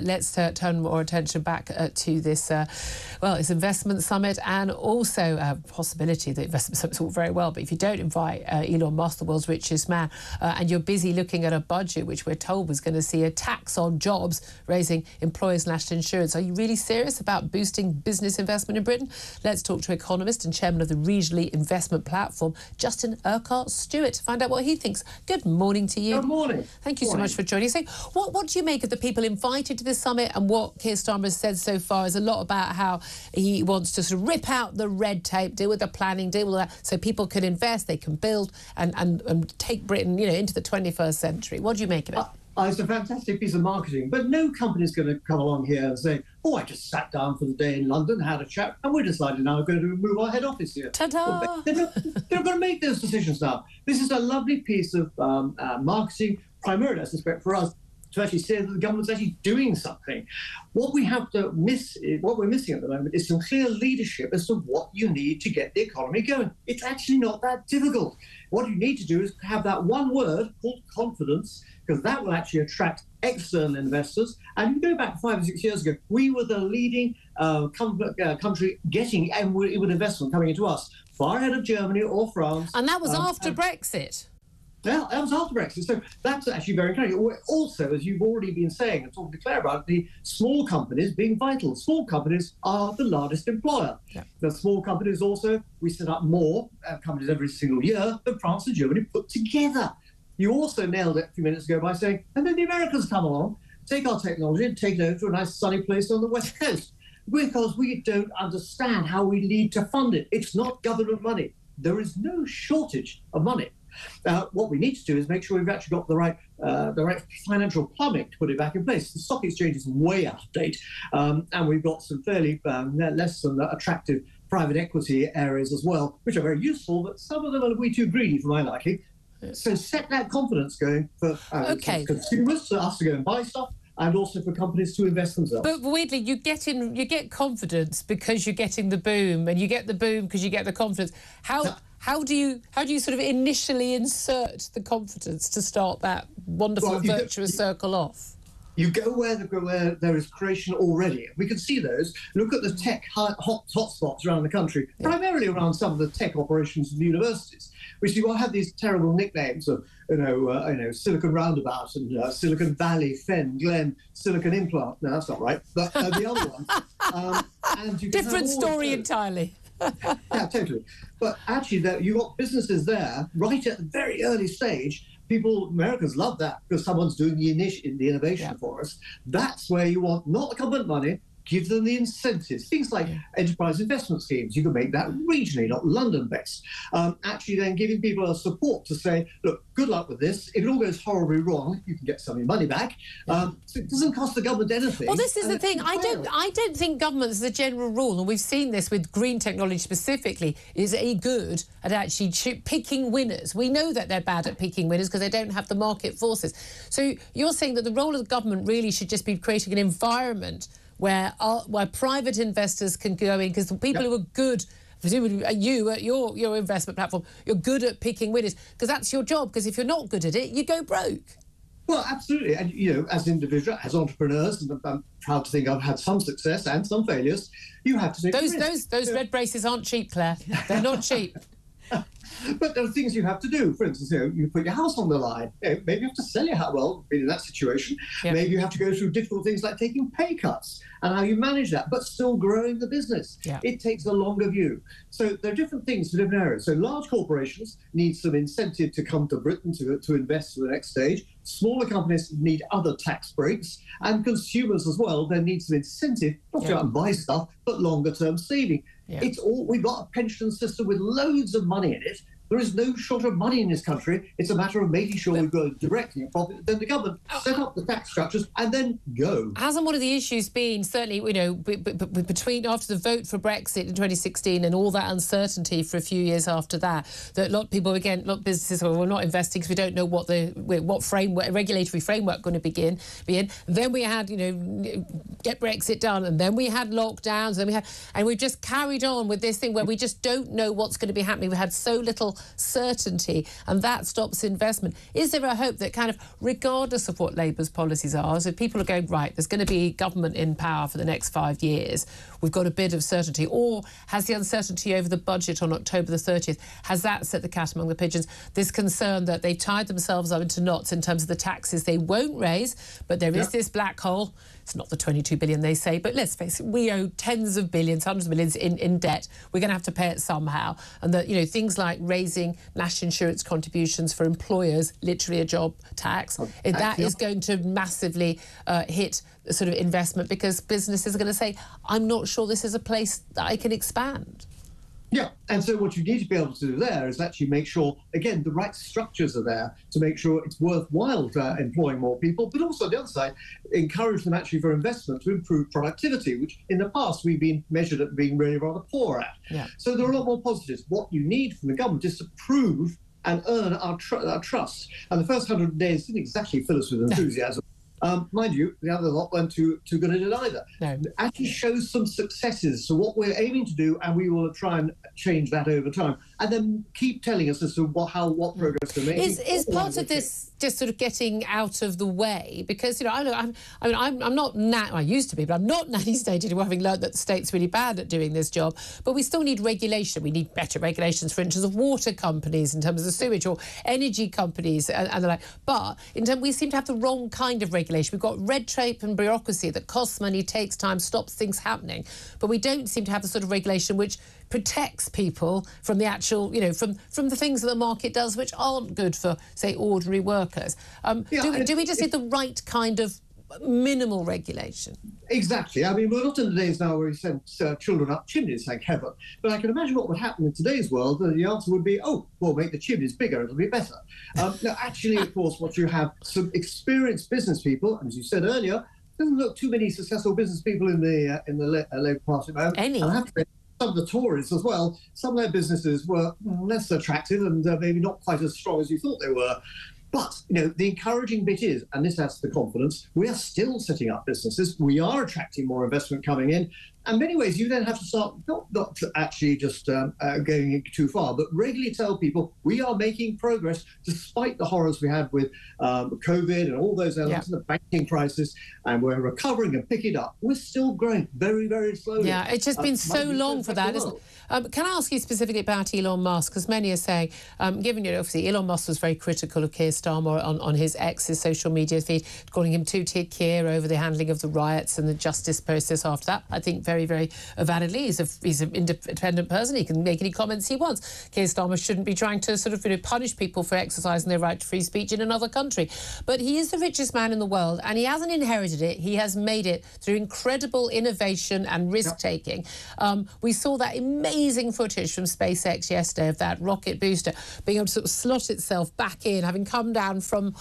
Let's turn more attention back to this, this investment summit, and also a possibility that investment summit's all very well, but if you don't invite Elon Musk, the world's richest man, and you're busy looking at a budget which we're told was going to see a tax on jobs, raising employers' national insurance, are you really serious about boosting business investment in Britain? Let's talk to Economist and chairman of the regionally investment platform, Justin Urquhart Stewart, to find out what he thinks. Good morning to you. Good morning. Thank you so much for joining us. So what do you make of the people invited to this summit? And what Keir Starmer has said so far is a lot about how he wants to sort of rip out the red tape, deal with the planning, deal with that, so people can invest, they can build and take Britain, into the 21st century. What do you make of it? It's a fantastic piece of marketing, but no company's going to come along here and say, oh, I just sat down for the day in London, had a chat, and we decided now we're going to move our head office here. Ta-da! They're not going to make those decisions now. This is a lovely piece of marketing, primarily, I suspect, for us, to actually say that the government's actually doing something. What we have to what we're missing at the moment is some clear leadership as to what you need to get the economy going. It's actually not that difficult. What you need to do is have that one word called confidence, because that will actually attract external investors. And you go back 5 or 6 years ago, we were the leading country getting with investment coming into us, far ahead of Germany or France. And that was after Brexit. Yeah, that was after Brexit. So that's actually very encouraging. Also, as you've already been saying and talking to Claire about, the small companies being vital. Small companies are the largest employer. Yeah. The small companies also, we set up more companies every single year than France and Germany put together. You also nailed it a few minutes ago by saying, and then the Americans come along, take our technology and take it over to a nice sunny place on the West Coast. Because we don't understand how we need to fund it. It's not government money. There is no shortage of money. What we need to do is make sure we've actually got the right financial plumbing to put it back in place. The stock exchange is way out of date, and we've got some fairly less than attractive private equity areas as well, which are very useful, but some of them are way too greedy for my liking. So set that confidence going for consumers, for us to go and buy stuff, and also for companies to invest themselves. But weirdly, you get confidence because you're getting the boom, and you get the boom because you get the confidence. How do you sort of initially insert the confidence to start that wonderful virtuous circle off? You go where there is creation already. We can see those. Look at the tech hotspots around the country, primarily around some of the tech operations of the universities, which you have these terrible nicknames of, Silicon Roundabout and Silicon Valley, Fen, Glen, Silicon Implant. No, that's not right. But the other one. And you different story entirely. Yeah, totally. But actually, you've got businesses there right at the very early stage. Americans love that because someone's doing the innovation for us. That's where you want not the government money. Give them the incentives. Things like enterprise investment schemes. You can make that regionally, not London-based. Actually then giving people a support to say, look, good luck with this. If it all goes horribly wrong, you can get some of your money back. So it doesn't cost the government anything. Well, this is the thing. I don't think government, as a general rule, and we've seen this with green technology specifically, is good at actually picking winners. We know that they're bad at picking winners because they don't have the market forces. So you're saying that the role of the government really should just be creating an environment where private investors can go in, because the people who are good, presumably you at your investment platform, you're good at picking winners, because that's your job, because if you're not good at it, you go broke. Well, absolutely. And, as individuals, as entrepreneurs, and I'm proud to think I've had some success and some failures, you have to take those red braces aren't cheap, Claire. They're not cheap. But there are things you have to do. For instance, you put your house on the line. Maybe you have to sell your house. Well, been in that situation. Yep. Maybe you have to go through difficult things like taking pay cuts and how you manage that, but still growing the business. Yep. It takes a longer view. So there are different things for different areas. So large corporations need some incentive to come to Britain to invest to the next stage. Smaller companies need other tax breaks, and consumers as well. There needs some incentive not to go out and buy stuff, but longer-term saving. It's all, we've got a pension system with loads of money in it. There is no shortage of money in this country. It's a matter of making sure we go directly at profit. Then the government set up the tax structures and then go. Hasn't one of the issues been, certainly, between after the vote for Brexit in 2016 and all that uncertainty for a few years after that, that a lot of people, again, a lot of businesses, we're not investing because we don't know what regulatory framework going to be in. Then we had, get Brexit done, and then we had lockdowns, and we've just carried on with this thing where we just don't know what's going to be happening. We've had so little certainty, and that stops investment. Is there a hope that kind of, regardless of what Labour's policies are, so people are going, right, there's going to be government in power for the next 5 years, we've got a bit of certainty, or has the uncertainty over the budget on October the 30th, has that set the cat among the pigeons? This concern that they've tied themselves up into knots in terms of the taxes they won't raise, but there is this black hole. It's not the 22 billion they say, but let's face it, we owe tens of billions, hundreds of millions in debt. We're going to have to pay it somehow. And that, things like raising national insurance contributions for employers, literally a job tax, that is going to massively hit sort of investment, because businesses are going to say, I'm not sure this is a place that I can expand. Yeah, and so what you need to be able to do there is actually make sure, again, the right structures are there to make sure it's worthwhile employing more people, but also on the other side, encourage them actually for investment to improve productivity, which in the past we've been measured at being really rather poor at. Yeah. So there are a lot more positives. What you need from the government is to prove and earn our trust. And the first 100 days didn't exactly fill us with enthusiasm. Mind you, the other lot weren't too good at it either. No. Actually shows some successes. So what we're aiming to do, and we will try and change that over time, and then keep telling us as to what progress we're making. Is part of this just sort of getting out of the way? Because I'm not I used to be, but I'm not nanny state anymore, having learned that the state's really bad at doing this job. But we still need regulation. We need better regulations, for instance, of water companies in terms of the sewage, or energy companies and the like. But we seem to have the wrong kind of regulation. We've got red tape and bureaucracy that costs money, takes time, stops things happening. But we don't seem to have the sort of regulation which protects people from the actual, from the things that the market does, which aren't good for, say, ordinary workers. Do we just need the right kind of minimal regulation? Exactly. I mean, we're not in the days now where we send children up chimneys, thank heaven. But I can imagine what would happen in today's world. The answer would be, we'll make the chimneys bigger, it'll be better. Now, actually, of course, what you have, some experienced business people, and as you said earlier, doesn't look too many successful business people in the Labour Party now. Any? I have to say, some of the Tories as well, some of their businesses were less attractive and maybe not quite as strong as you thought they were. But, the encouraging bit is, and this adds to the confidence, we are still setting up businesses. We are attracting more investment coming in. And in many ways, you then have to start not actually just going too far, but regularly tell people we are making progress despite the horrors we had with COVID and all those elements and the banking crisis, and we're recovering and picking up. We're still growing very, very slowly. Yeah, it's just been so long for that, isn't it? Can I ask you specifically about Elon Musk? Because many are saying, given, obviously, Elon Musk was very critical of Keir Starmer on his X's social media feed, calling him two-tier Keir over the handling of the riots and the justice process after that. I think very, very validly. He's an independent person. He can make any comments he wants. Keir Starmer shouldn't be trying to sort of punish people for exercising their right to free speech in another country. But he is the richest man in the world, and he hasn't inherited it. He has made it through incredible innovation and risk-taking. We saw that amazing footage from SpaceX yesterday of that rocket booster being able to sort of slot itself back in, having come down from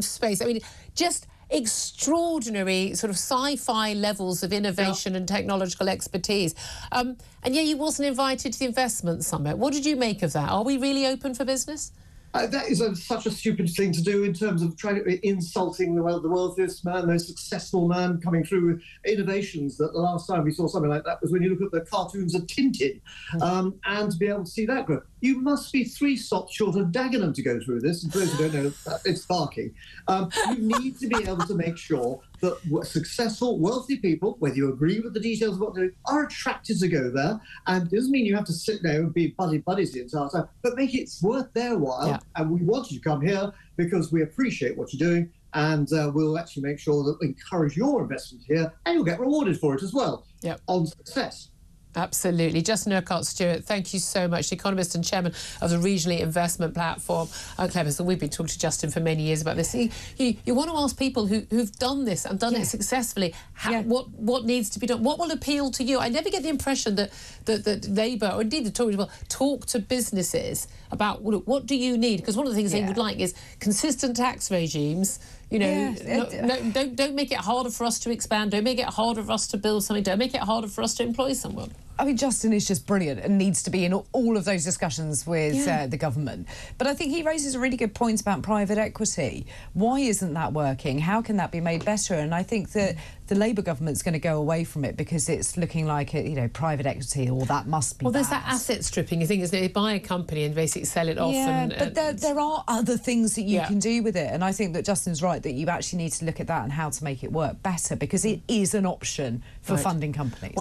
space. I mean, just extraordinary sort of sci-fi levels of innovation and technological expertise. And yet he wasn't invited to the investment summit. What did you make of that? Are we really open for business? That is such a stupid thing to do in terms of insulting the wealthiest man, the most successful man coming through with innovations. That the last time we saw something like that was when you look at the cartoons of Tintin, and to be able to see that grow. You must be 3 stops short of Dagenham to go through this. And for those who don't know, it's barking. You need to be able to make sure that successful, wealthy people, whether you agree with the details of what they're doing, are attracted to go there. And it doesn't mean you have to sit there and be buddies the entire time, but make it worth their while. Yeah. And we want you to come here because we appreciate what you're doing, and we'll actually make sure that we encourage your investment here, and you'll get rewarded for it as well on success. Absolutely. Justin Urquhart Stewart, thank you so much. The Economist and chairman of the regionally investment platform, Cleverson. We've been talking to Justin for many years about this. You want to ask people who've done this and done it successfully, what needs to be done, what will appeal to you. I never get the impression that Labour, or indeed the Tories, will talk to businesses about what do you need, because one of the things they would like is consistent tax regimes. Don't make it harder for us to expand. Don't make it harder for us to build something. Don't make it harder for us to employ someone. I mean, Justin is just brilliant and needs to be in all of those discussions with the government. But I think he raises a really good point about private equity. Why isn't that working? How can that be made better? And I think that the Labour government's going to go away from it because it's looking like, private equity, or that must be Well, bad. there's that asset stripping. You think is they buy a company and basically sell it off. Yeah, but there are other things that you can do with it. And I think that Justin's right, that you actually need to look at that and how to make it work better, because it is an option for funding companies.